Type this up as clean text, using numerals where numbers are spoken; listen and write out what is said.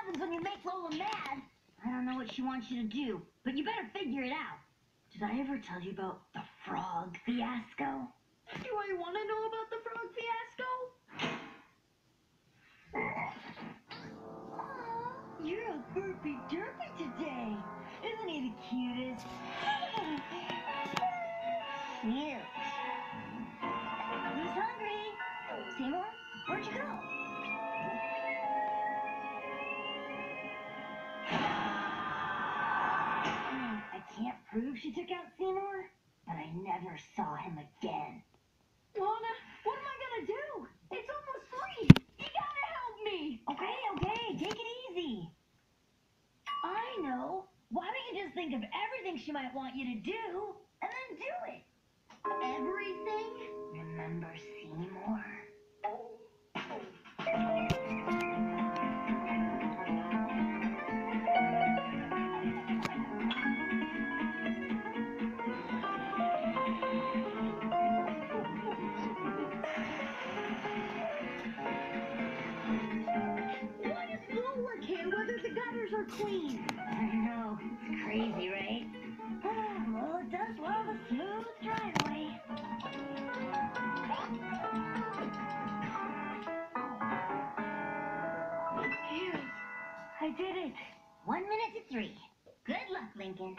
happens when you make Lola mad. I don't know what she wants you to do, but you better figure it out. Did I ever tell you about the frog fiasco? Do I want to know about the frog fiasco? Aw, you're a burpy derpy today. Isn't he the cutest? Cute. He's hungry. Seymour, where'd you go? I can't prove she took out Seymour, but I never saw him again. Lana, what am I gonna do? It's almost 3. You gotta help me. Okay, take it easy. I know. Why don't you just think of everything she might want you to do, and then do it? Everything? Remember Seymour? Why does Lola care whether the gutters are clean? I know. It's crazy, right? Lola does love a smooth driveway. Phew. I did it. 1 minute to 3. Good luck, Lincoln.